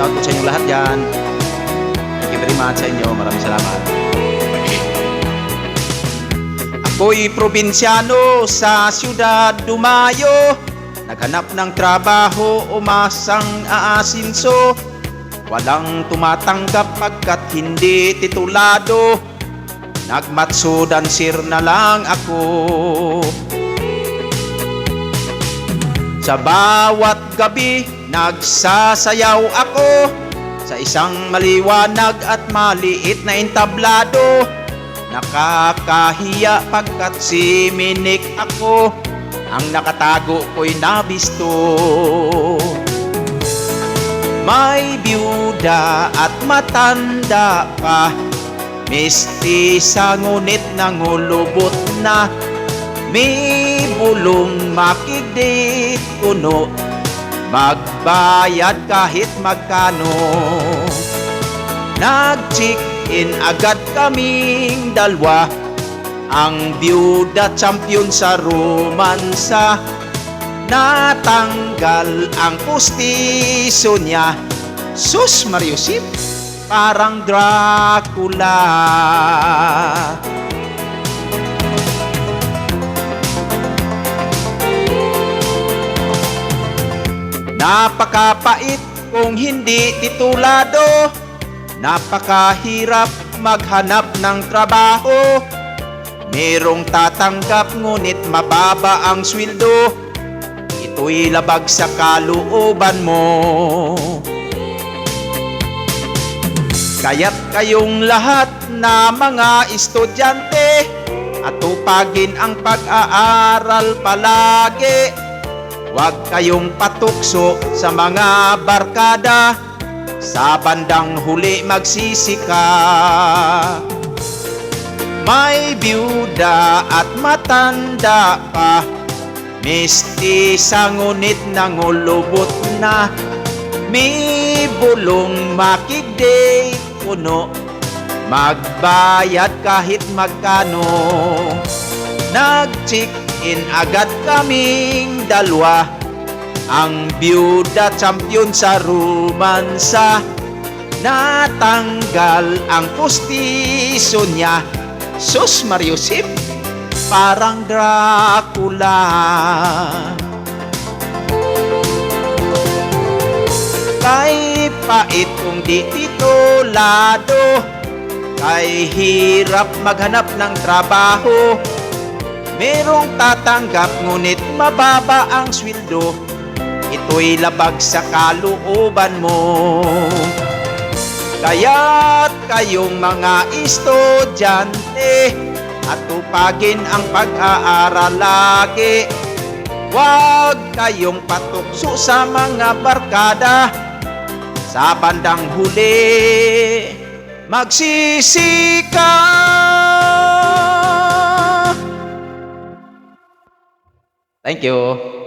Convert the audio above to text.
out po sa inyong lahat dyan. Thank you very much sa inyo. Maraming salamat. Ako'y probinsyano sa siyudad Dumayo. Naghanap ng trabaho, umasang aasinso. Walang tumatanggap pagkat hindi titulado. Nagmatso dancer na lang ako. Sa bawat gabi, nagsasayaw ako sa isang maliwanag at maliit na entablado. Nakakahiya pagkat siminik ako, ang nakatago ko'y nabisto. May byuda at matanda pa, mistisa ngunit nangulubot na. May bulong makigdit kuno, magbayad kahit magkano. Nag-check-in agad kaming dalawa, ang byuda champion sa romansa. Natanggal ang pustiso niya, sus Mariusip, parang Dracula. Napakapait kung hindi titulado, napakahirap maghanap ng trabaho. Merong tatanggap ngunit mababa ang sweldo, ito'y labag sa kalooban mo. Kaya't kayong lahat na mga estudyante, atupagin ang pag-aaral palagi. Huwag kayong patukso sa mga barkada, sa bandang huli magsisika. May byuda at matanda pa, mistisa ngunit nangulubot na. May bulong makigday puno, magbayad kahit magkano. Nag-check-in agad kaming dalawa, ang byuda champion sa romansa. Natanggal ang pustiso niya, sus Mariusip, parang Dracula. Kay pait kung di titulado, kay hirap maghanap ng trabaho. Merong tatanggap ngunit mababa ang sweldo, ito'y labag sa kalooban mo. Kaya't kayong mga estudyante, atupagin ang pag-aaral lagi. Huwag kayong patukso sa mga barkada, sa bandang huli magsisika. Thank you.